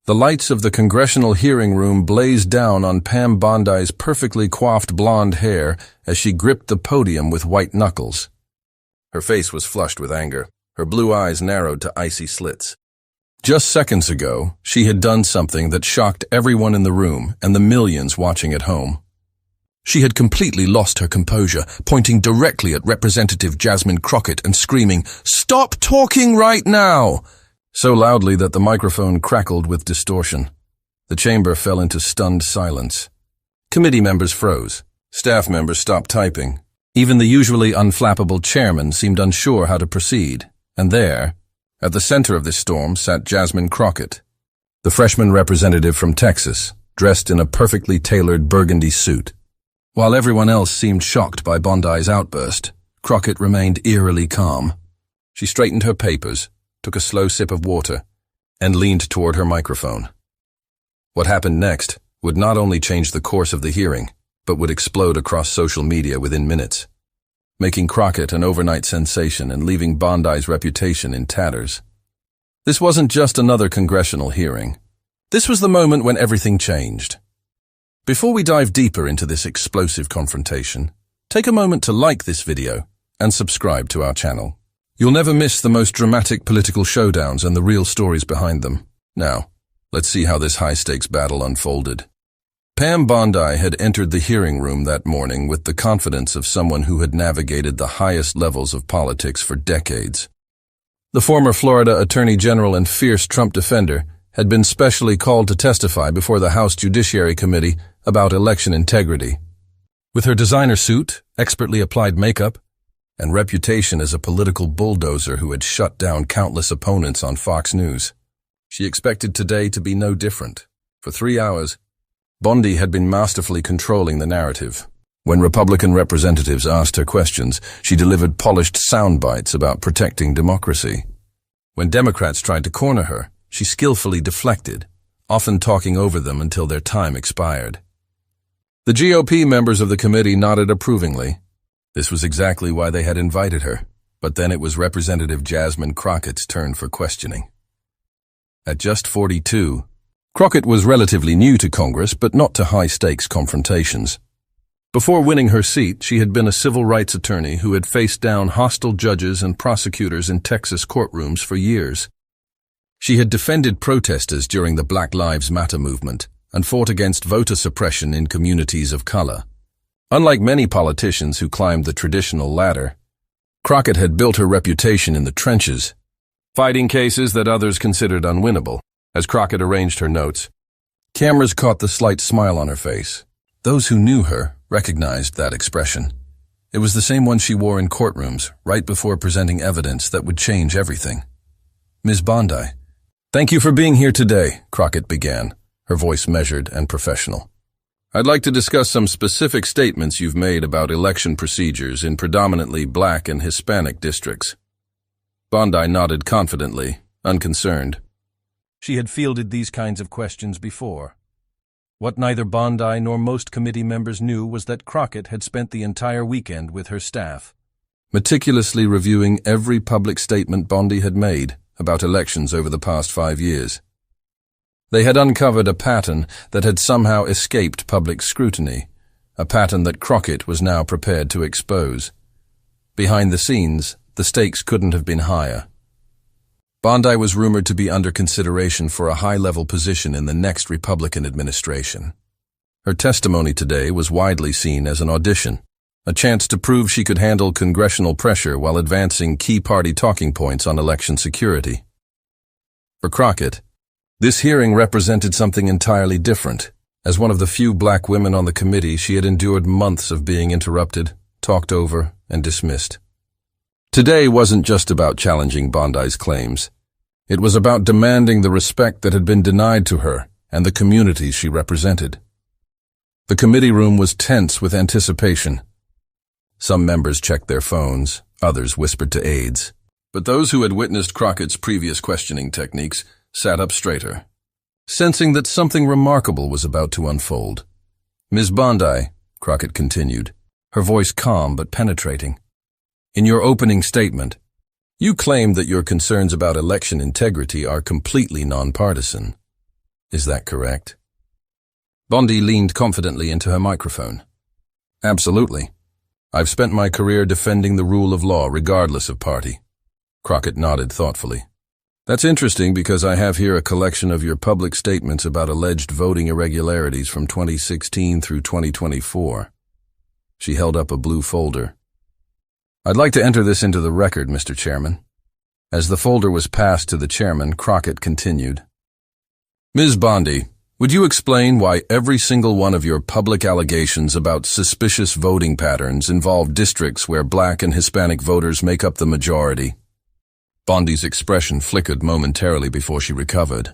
The lights of the congressional hearing room blazed down on Pam Bondi's perfectly coiffed blonde hair as she gripped the podium with white knuckles. Her face was flushed with anger, her blue eyes narrowed to icy slits. Just seconds ago, she had done something that shocked everyone in the room and the millions watching at home. She had completely lost her composure, pointing directly at Representative Jasmine Crockett and screaming, "Stop talking right now!" so loudly that the microphone crackled with distortion. The chamber fell into stunned silence. Committee members froze. Staff members stopped typing. Even the usually unflappable chairman seemed unsure how to proceed. And there, at the center of this storm, sat Jasmine Crockett, the freshman representative from Texas, dressed in a perfectly tailored burgundy suit. While everyone else seemed shocked by Bondi's outburst, Crockett remained eerily calm. She straightened her papers, took a slow sip of water, and leaned toward her microphone. What happened next would not only change the course of the hearing, but would explode across social media within minutes, making Crockett an overnight sensation and leaving Bondi's reputation in tatters. This wasn't just another congressional hearing. This was the moment when everything changed. Before we dive deeper into this explosive confrontation, take a moment to like this video and subscribe to our channel. You'll never miss the most dramatic political showdowns and the real stories behind them. Now, let's see how this high-stakes battle unfolded. Pam Bondi had entered the hearing room that morning with the confidence of someone who had navigated the highest levels of politics for decades. The former Florida Attorney General and fierce Trump defender had been specially called to testify before the House Judiciary Committee about election integrity. With her designer suit, expertly applied makeup, and reputation as a political bulldozer who had shut down countless opponents on Fox News, she expected today to be no different. For 3 hours, Bondi had been masterfully controlling the narrative. When Republican representatives asked her questions, she delivered polished sound bites about protecting democracy. When Democrats tried to corner her, she skillfully deflected, often talking over them until their time expired. The GOP members of the committee nodded approvingly. This was exactly why they had invited her, but then it was Representative Jasmine Crockett's turn for questioning. At just 42, Crockett was relatively new to Congress, but not to high-stakes confrontations. Before winning her seat, she had been a civil rights attorney who had faced down hostile judges and prosecutors in Texas courtrooms for years. She had defended protesters during the Black Lives Matter movement and fought against voter suppression in communities of color. Unlike many politicians who climbed the traditional ladder, Crockett had built her reputation in the trenches, fighting cases that others considered unwinnable. As Crockett arranged her notes, cameras caught the slight smile on her face. Those who knew her recognized that expression. It was the same one she wore in courtrooms, right before presenting evidence that would change everything. "Ms. Bondi, thank you for being here today," Crockett began, her voice measured and professional. "I'd like to discuss some specific statements you've made about election procedures in predominantly Black and Hispanic districts." Bondi nodded confidently, unconcerned. She had fielded these kinds of questions before. What neither Bondi nor most committee members knew was that Crockett had spent the entire weekend with her staff, meticulously reviewing every public statement Bondi had made about elections over the past 5 years. They had uncovered a pattern that had somehow escaped public scrutiny, a pattern that Crockett was now prepared to expose. Behind the scenes, the stakes couldn't have been higher. Bondi was rumored to be under consideration for a high-level position in the next Republican administration. Her testimony today was widely seen as an audition, a chance to prove she could handle congressional pressure while advancing key party talking points on election security. For Crockett, this hearing represented something entirely different. As one of the few Black women on the committee, she had endured months of being interrupted, talked over, and dismissed. Today wasn't just about challenging Bondi's claims. It was about demanding the respect that had been denied to her and the communities she represented. The committee room was tense with anticipation. Some members checked their phones, others whispered to aides. But those who had witnessed Crockett's previous questioning techniques sat up straighter, sensing that something remarkable was about to unfold. "Ms. Bondi," Crockett continued, her voice calm but penetrating, "in your opening statement, you claimed that your concerns about election integrity are completely nonpartisan. Is that correct? Bondi leaned confidently into her microphone. Absolutely. I've spent my career defending the rule of law regardless of party. Crockett nodded thoughtfully. That's interesting because I have here a collection of your public statements about alleged voting irregularities from 2016 through 2024. She held up a blue folder. I'd like to enter this into the record, Mr. Chairman. As the folder was passed to the chairman, Crockett continued. Ms. Bondi, would you explain why every single one of your public allegations about suspicious voting patterns involve districts where Black and Hispanic voters make up the majority? Bondi's expression flickered momentarily before she recovered.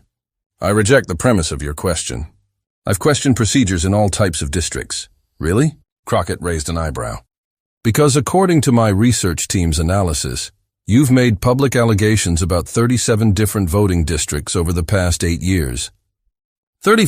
I reject the premise of your question. I've questioned procedures in all types of districts. Really? Crockett raised an eyebrow. Because according to my research team's analysis, you've made public allegations about 37 different voting districts over the past 8 years. 30